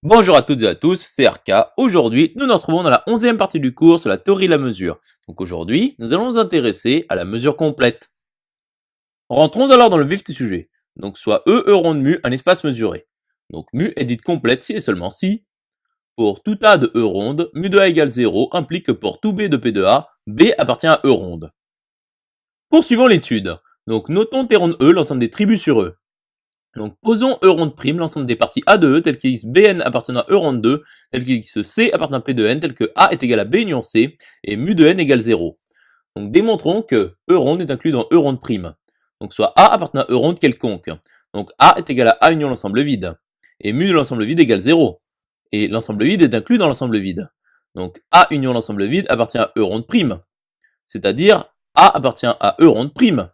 Bonjour à toutes et à tous, c'est RK. Aujourd'hui, nous nous retrouvons dans la 11e partie du cours sur la théorie de la mesure. Donc aujourd'hui, nous allons nous intéresser à la mesure complète. Rentrons alors dans le vif du sujet. Donc soit E rond de mu un espace mesuré. Donc mu est dite complète si et seulement si, pour tout A de E ronde, mu de A égale 0 implique que pour tout B de P de A, B appartient à E ronde. Poursuivons l'étude. Donc notons T rond de E l'ensemble des tribus sur E. Donc posons E rond prime l'ensemble des parties A de E telles que Bn appartenant à E rond 2, telles que C appartenant à P de N, telles que A est égal à B union C, et mu de N égale 0. Donc démontrons que E rond est inclus dans E rond prime. Donc soit A appartenant à E rond quelconque. Donc A est égal à A union l'ensemble vide. Et mu de l'ensemble vide égale 0. Et l'ensemble vide est inclus dans l'ensemble vide. Donc A union l'ensemble vide appartient à E rond prime. C'est-à-dire A appartient à E rond prime.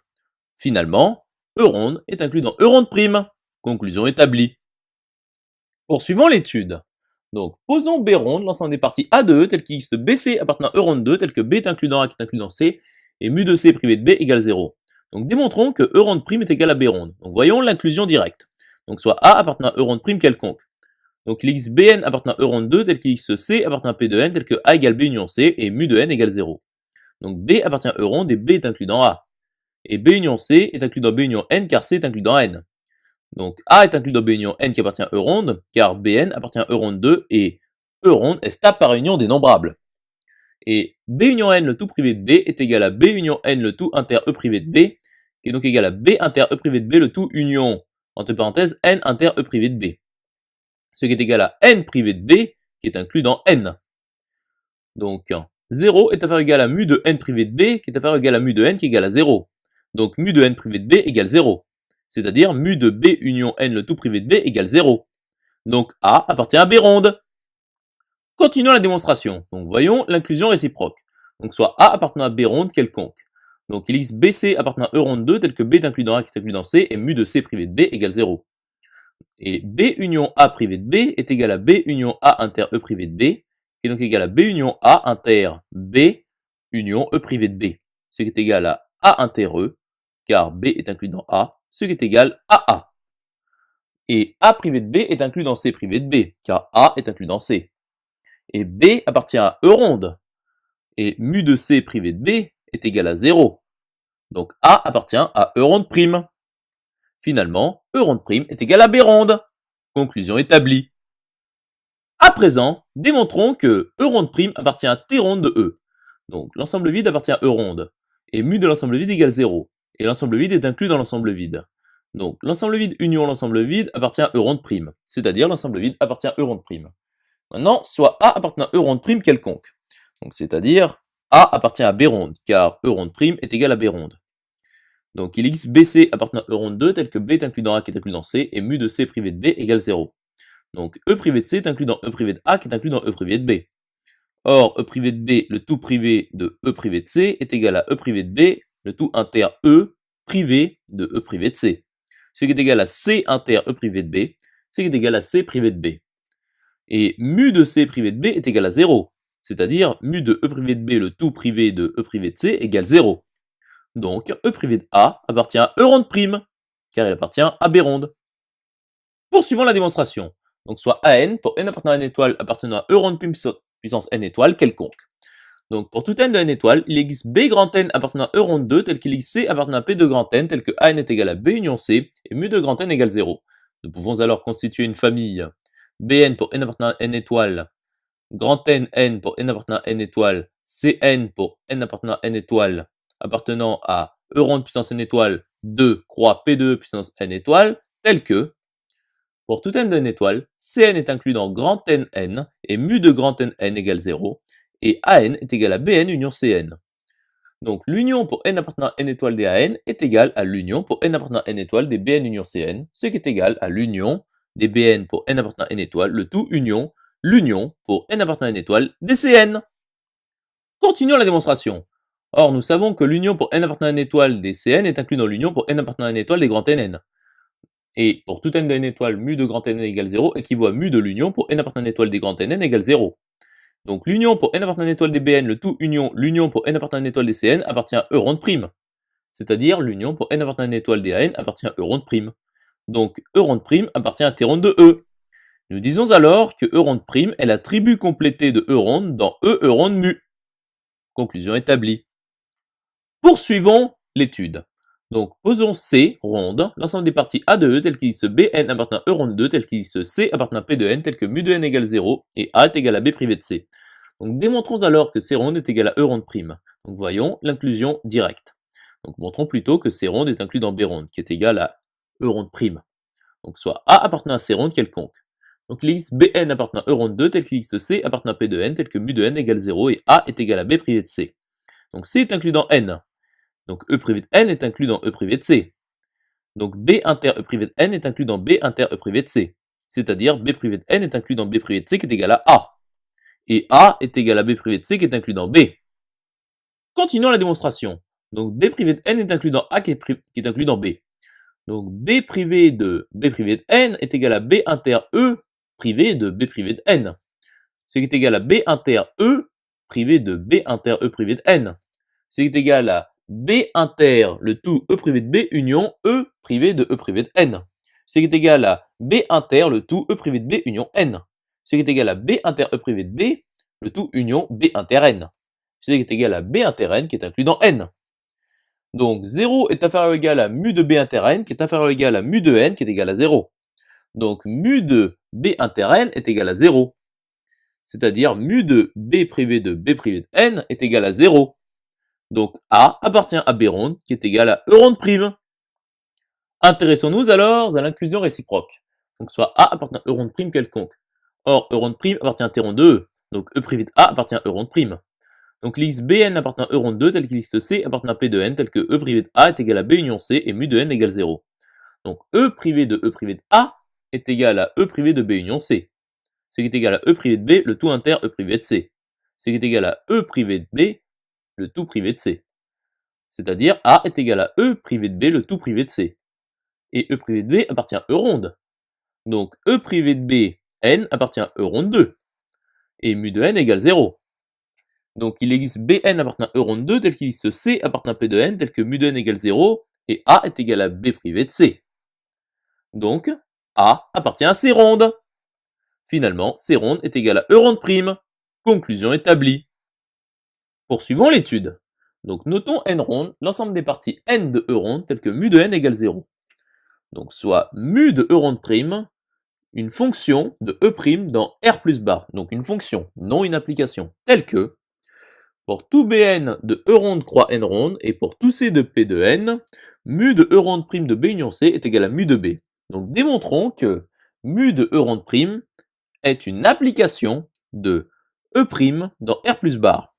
Finalement, E rond est inclus dans E rond prime. Conclusion établie. Poursuivons l'étude. Donc, posons B ronde l'ensemble des parties A de E telles que X BC appartenant à E ronde 2 telles que B est inclus dans A qui est inclus dans C et mu de C privé de B égale 0. Donc, démontrons que E ronde prime est égal à B ronde. Donc, voyons l'inclusion directe. Donc, soit A appartenant à E ronde prime quelconque. Donc, l'X BN appartenant à E ronde 2 tel que X C appartenant à P de N tel que A égale B union C et mu de N égale 0. Donc, B appartient à E ronde et B est inclus dans A. Et B union C est inclus dans B union N car C est inclus dans N. Donc A est inclus dans B union N qui appartient à E ronde, car Bn appartient à E ronde 2 et E ronde est stable par union des nombrables. Et B union N le tout privé de B est égal à B union N le tout inter E privé de B, qui est donc égal à B inter E privé de B le tout union, entre parenthèses, N inter E privé de B. Ce qui est égal à N privé de B, qui est inclus dans N. Donc 0 est affaire égale à mu de N privé de B, qui est affaire égale à mu de N qui est égal à 0. Donc mu de N privé de B égale 0. C'est-à-dire mu de B union N le tout privé de B égale 0. Donc A appartient à B ronde. Continuons la démonstration. Donc voyons l'inclusion réciproque. Donc soit A appartenant à B ronde quelconque. Donc il existe BC appartenant à E ronde 2 tel que B est inclus dans A qui est inclus dans C et mu de C privé de B égale 0. Et B union A privé de B est égal à B union A inter E privé de B, qui est donc égal à B union A inter B union E privé de B, ce qui est égal à A inter E, car B est inclus dans A, ce qui est égal à A. Et A privé de B est inclus dans C privé de B, car A est inclus dans C. Et B appartient à E ronde, et mu de C privé de B est égal à 0. Donc A appartient à E ronde prime. Finalement, E ronde prime est égal à B ronde. Conclusion établie. À présent, démontrons que E ronde prime appartient à T ronde de E. Donc l'ensemble vide appartient à E ronde, et mu de l'ensemble vide égale 0. Et l'ensemble vide est inclus dans l'ensemble vide. Donc l'ensemble vide union l'ensemble vide appartient à E ronde prime, c'est-à-dire l'ensemble vide appartient à E ronde prime. Maintenant, soit A appartient à E ronde prime quelconque. Donc c'est-à-dire A appartient à B ronde, car E ronde prime est égal à B ronde. Donc il existe BC appartenant à E ronde 2 tel que B est inclus dans A qui est inclus dans C et mu de C privé de B égale 0. Donc E privé de C est inclus dans E privé de A qui est inclus dans E privé de B. Or E privé de B, le tout privé de E privé de C est égal à E privé de B, le tout inter E privé de E privé de C. Ce qui est égal à C inter E privé de B, ce qui est égal à C privé de B. Et mu de C privé de B est égal à 0. C'est-à-dire mu de E privé de B, le tout privé de E privé de C égale 0. Donc, E privé de A appartient à E ronde prime, car il appartient à B ronde. Poursuivons la démonstration. Donc, soit AN pour n appartenant à n étoile appartenant à E ronde prime puissance n étoile quelconque. Donc, pour tout n de n étoile, il existe B grand N appartenant à E ronde 2 tel qu'il existe C appartenant à P de grand N tel que AN est égal à B union C et mu de grand N égale 0. Nous pouvons alors constituer une famille Bn pour n appartenant à n étoile, grand N pour n appartenant à n étoile, Cn pour n appartenant à n étoile, appartenant à E ronde puissance n étoile 2 croix P2 puissance n étoile, tel que, pour tout n de n étoile, Cn est inclus dans grand N et mu de grand N égale 0, et An est égal à Bn union Cn. Donc l'union pour n appartenant à n étoile des An est égale à l'union pour n appartenant à n étoile des Bn union Cn, ce qui est égal à l'union des Bn pour n appartenant à n étoile, le tout union, l'union pour n appartenant à n étoile des Cn. Continuons la démonstration. Or, nous savons que l'union pour n appartenant à n étoile des Cn est inclus dans l'union pour n appartenant à n étoile des grands Nn. Et pour tout n de n étoile, mu de grand Nn égale 0 équivaut à mu de l'union pour n appartenant à n étoile des grands Nn égale 0. Donc l'union pour n appartenant à n étoile des Bn, le tout union, l'union pour n appartenant à n étoile des Cn appartient à E ronde prime. C'est-à-dire l'union pour n appartenant à n étoile des An appartient à E ronde prime. Donc E ronde prime appartient à T ronde de E. Nous disons alors que E rond prime est l'attribut complété de E rond dans E rond mu. Conclusion établie. Poursuivons l'étude. Donc, posons C ronde, l'ensemble des parties A de E tel qu'il existe Bn appartenant à E rond 2 tel qu'il existe C appartenant à P de N tel que mu de N égale 0 et A est égal à B privé de C. Donc, démontrons alors que C ronde est égal à E ronde prime. Donc, voyons l'inclusion directe. Donc, montrons plutôt que C ronde est inclus dans B ronde qui est égal à E ronde prime. Donc, soit A appartenant à C ronde quelconque. Donc, il existe Bn appartenant à E ronde 2 tel qu'il existe C appartenant à P de N tel que mu de N égale 0 et A est égal à B privé de C. Donc, C est inclus dans N. Donc E privé de N est inclus dans E privé de C. Donc B inter E privé de N est inclus dans B inter E privé de C. C'est-à-dire B privé de N est inclus dans B privé de C qui est égal à A. Et A est égal à B privé de C qui est inclus dans B. Continuons la démonstration. Donc B privé de N est inclus dans A qui est inclus dans B. Donc B privé de N est égal à B inter E privé de B privé de N. Ce qui est égal à B inter E privé de B inter E privé de N. Ce qui est égal à B inter le tout E privé de B union E privé de E privé de N. Ce qui est égal à B inter le tout E privé de B union N. Ce qui est égal à B inter E privé de B le tout union B inter N. Ce qui est égal à B inter N qui est inclus dans N. Donc 0 est inférieur ou égal à mu de B inter N qui est inférieur ou égal à mu de N qui est égal à 0. Donc mu de B inter N est égal à 0. C'est-à-dire mu de B privé de N est égal à 0. Donc A appartient à B ronde qui est égal à E ronde prime. Intéressons-nous alors à l'inclusion réciproque. Donc soit A appartient à E ronde prime quelconque. Or E ronde prime appartient à T ronde de E. Donc E privé de A appartient à E ronde prime. Donc l'X Bn appartient à E ronde 2 tel qu'il existe C appartient à P de N tel que E privé de A est égal à B union C et mu de N égale 0. Donc E privé de A est égal à E privé de B union C. Ce qui est égal à E privé de B le tout inter E privé de C. Ce qui est égal à E privé de B le tout privé de C. C'est-à-dire A est égal à E privé de B le tout privé de C. Et E privé de B appartient à E ronde. Donc E privé de B, N appartient à E ronde 2. Et mu de N égale 0. Donc il existe Bn appartient à E ronde 2 tel qu'il existe C appartient à P de N tel que mu de N égale 0 et A est égal à B privé de C. Donc A appartient à C ronde. Finalement, C ronde est égal à E ronde prime. Conclusion établie. Poursuivons l'étude. Donc notons N ronde, l'ensemble des parties N de E ronde telles que mu de N égale 0. Donc soit mu de E ronde prime, une fonction de E prime dans R plus bar. Donc une fonction, non une application, telle que pour tout Bn de E ronde croix N ronde et pour tout C de P de N, mu de E ronde prime de B union C est égal à mu de B. Donc démontrons que mu de E ronde prime est une application de E prime dans R plus bar.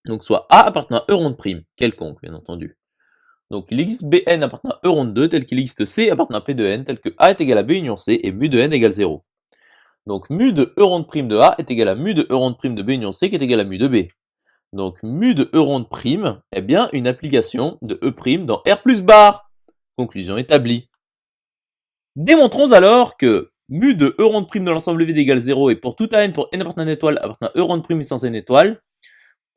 Donc soit A appartenant à E ronde prime, quelconque bien entendu. Donc il existe Bn appartenant à E ronde 2 tel qu'il existe C appartenant à P de N tel que A est égal à B union C et mu de N égale 0. Donc mu de E ronde prime de A est égal à mu de E ronde prime de B union C qui est égal à mu de B. Donc mu de E ronde prime est bien une application de E prime dans R plus bar. Conclusion établie. Démontrons alors que mu de E ronde prime de l'ensemble vide égale 0 et pour tout N pour N appartenant à N étoile appartenant à E ronde prime puissance N étoile,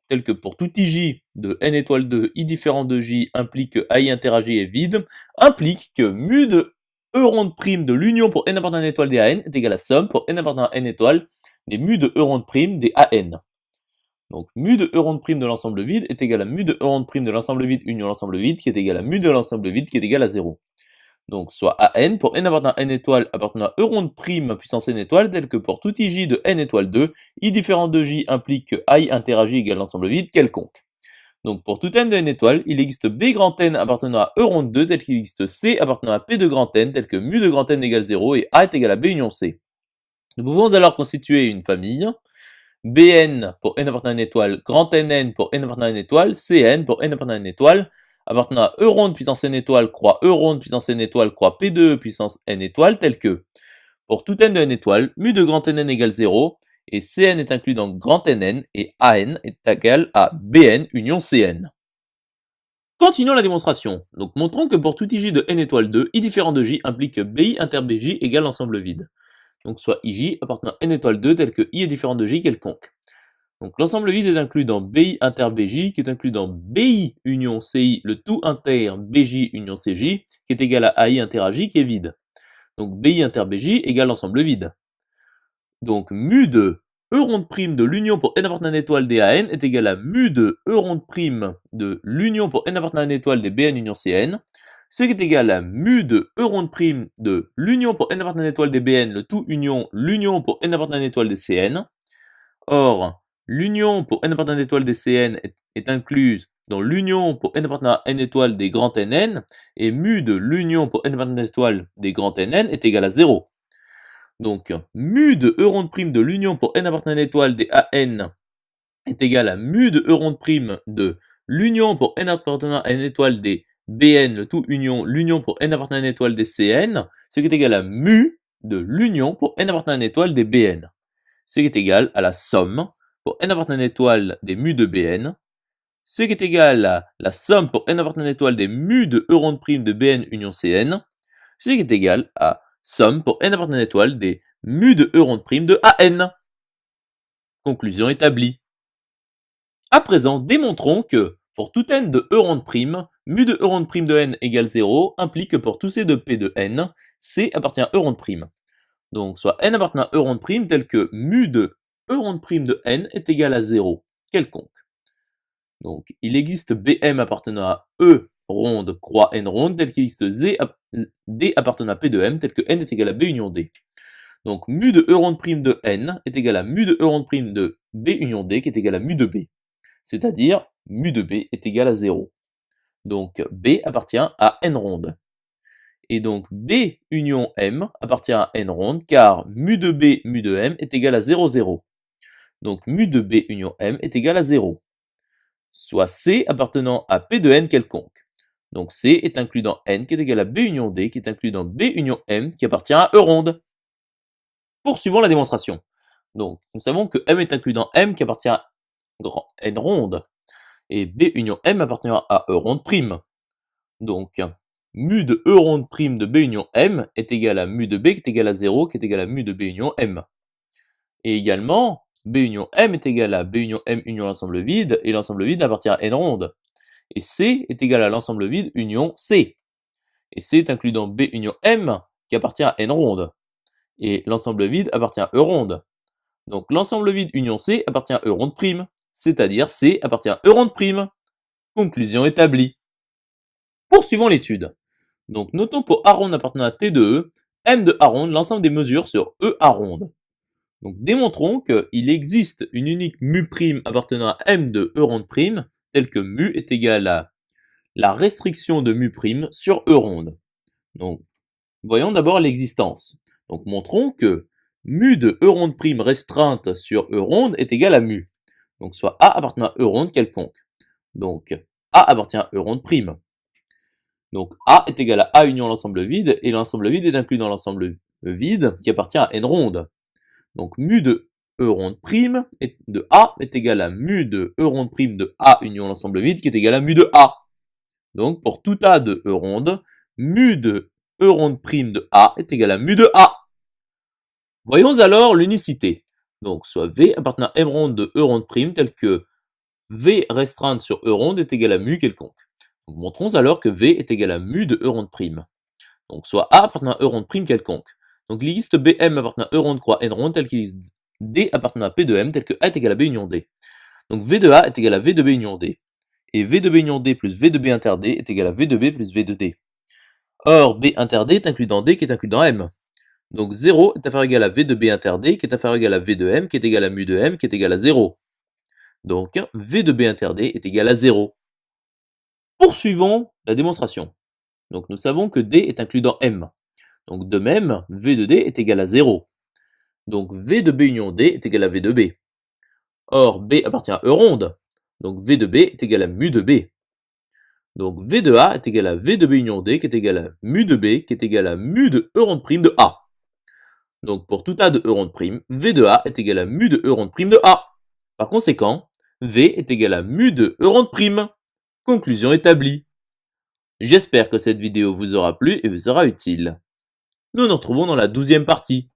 tel que pour tout IJ de N étoile de I différent de J implique que AI interagi est vide, implique que mu de E ronde prime de l'union pour N appartenant à N étoile des AN est égal à somme pour N appartenant à N étoile des mu de E ronde prime des AN. Donc mu de E ronde prime de l'ensemble vide est égal à mu de E ronde prime de l'ensemble vide union l'ensemble vide qui est égal à mu de l'ensemble vide qui est égal à 0. Donc soit AN pour N appartenant à N étoile appartenant à E ronde prime puissance N étoile tel que pour tout IJ de N étoile 2, I différent de J implique que I interagit égale l'ensemble vide quelconque. Donc pour tout N de N étoile, il existe B grand N appartenant à E ronde 2 tel qu'il existe C appartenant à P de grand N tel que mu de grand N égale 0 et A est égal à B union C. Nous pouvons alors constituer une famille Bn pour N appartenant à N étoile, grand NN pour N appartenant à N étoile, Cn pour N appartenant à N étoile, appartenant à E ronde puissance N étoile, croix E ronde puissance N étoile, croix P de E puissance N étoile, tel que, pour tout N de N étoile, mu de grand NN égale 0, et Cn est inclus dans grand NN, et An est égal à Bn union Cn. Continuons la démonstration. Donc montrons que pour tout IJ de N étoile 2, I différent de J implique que BI inter BJ égale l'ensemble vide. Donc soit IJ appartenant à N étoile 2 tel que I est différent de J quelconque. Donc l'ensemble vide est inclus dans BI inter BJ qui est inclus dans BI union CI le tout inter BJ union CJ qui est égal à AI inter AJ qui est vide. Donc BI inter BJ égale l'ensemble vide. Donc mu de E rond prime de l'union pour n appartenant à une étoile DAN est égal à mu de E rond prime de l'union pour n appartenant à une étoile des BN union CN, ce qui est égal à mu de E rond prime de l'union pour n appartenant à une étoile des BN, le tout union l'union pour n appartenant à une étoile des CN. Or, l'union pour n appartenant à une étoile des CN est incluse dans l'union pour n appartenant à n étoile des grands NN, et mu de l'union pour n appartenant à une étoile des grands NN est égal à 0. Donc, mu de E rond prime de l'union pour n appartenant à une étoile des AN est égal à mu de E rond prime de l'union pour n appartenant à une étoile des BN, le tout union, l'union pour n appartenant à une étoile des CN, ce qui est égal à mu de l'union pour n appartenant à une étoile des BN, ce qui est égal à la somme pour n appartenant à une étoile des mu de BN, ce qui est égal à la somme pour n appartenant à une étoile des mu de E rond prime de BN union CN, ce qui est égal à somme pour n appartenant à une étoile des mu de E rond prime de AN. Conclusion établie. À présent, démontrons que pour tout n de E rond prime, mu de E rond prime de n égale 0 implique que pour tout c de p de n, c appartient à E rond prime. Donc soit n appartenant à E rond prime tel que mu de E rond prime de n est égal à 0 quelconque. Donc il existe Bm appartenant à E ronde croix n ronde tel qu'il existe D appartenant à P de M tel que n est égal à B union D. Donc mu de E ronde prime de n est égal à mu de E ronde prime de B union D qui est égal à mu de B. C'est-à-dire mu de B est égal à 0. Donc B appartient à n ronde. Et donc B union M appartient à n ronde car mu de B mu de M est égal à 0, 0. Donc mu de B union M est égal à 0. Soit C appartenant à P de n quelconque. Donc C est inclus dans n qui est égal à B union D qui est inclus dans B union M qui appartient à E ronde. Poursuivons la démonstration. Donc nous savons que M est inclus dans M qui appartient à n ronde. Et B union M appartient à E ronde prime. Donc mu de E ronde prime de B union M est égal à mu de B qui est égal à 0 qui est égal à mu de B union M. Et également, B union M est égal à B union M union l'ensemble vide, et l'ensemble vide appartient à n ronde. Et C est égal à l'ensemble vide union C. Et C est inclus dans B union M, qui appartient à n ronde. Et l'ensemble vide appartient à E ronde. Donc l'ensemble vide union C appartient à E ronde prime, c'est-à-dire C appartient à E ronde prime. Conclusion établie. Poursuivons l'étude. Donc notons pour A ronde appartenant à T de E, M de A ronde, l'ensemble des mesures sur E A ronde. Donc démontrons qu'il existe une unique mu prime appartenant à M de E ronde prime, telle que mu est égal à la restriction de mu prime sur E ronde. Donc voyons d'abord l'existence. Donc montrons que mu de E ronde prime restreinte sur E ronde est égal à mu. Donc soit A appartenant à E ronde quelconque. Donc A appartient à E ronde prime. Donc A est égal à A union l'ensemble vide, et l'ensemble vide est inclus dans l'ensemble vide qui appartient à n ronde. Donc mu de E ronde prime de A est égal à mu de E ronde prime de A union l'ensemble vide qui est égal à mu de A. Donc pour tout A de E ronde, mu de E ronde prime de A est égal à mu de A. Voyons alors l'unicité. Donc soit V appartenant à M ronde de E ronde prime tel que V restreinte sur E ronde est égal à mu quelconque. Donc montrons alors que V est égal à mu de E ronde prime. Donc soit A appartenant à E ronde prime quelconque. Donc il existe Bm appartenant à E ronde croix n ronde tel qu'il existe D appartenant à P de M tel que A est égal à B union D. Donc V de A est égal à V de B union D. Et V de B union D plus V de B inter D est égal à V de B plus V de D. Or B inter D est inclus dans D qui est inclus dans M. Donc 0 est inférieur égal à V de B inter D qui est inférieur égal à V de M qui est égal à mu de M qui est égal à 0. Donc V de B inter D est égal à 0. Poursuivons la démonstration. Donc nous savons que D est inclus dans M. Donc de même, V de D est égal à 0. Donc V de B union D est égal à V de B. Or B appartient à E ronde. Donc V de B est égal à mu de B. Donc V de A est égal à V de B union D qui est égal à mu de B qui est égal à mu de E ronde prime de A. Donc pour tout A de E ronde prime, V de A est égal à mu de E ronde prime de A. Par conséquent, V est égal à mu de E ronde prime. Conclusion établie. J'espère que cette vidéo vous aura plu et vous sera utile. Nous nous retrouvons dans la 12e partie.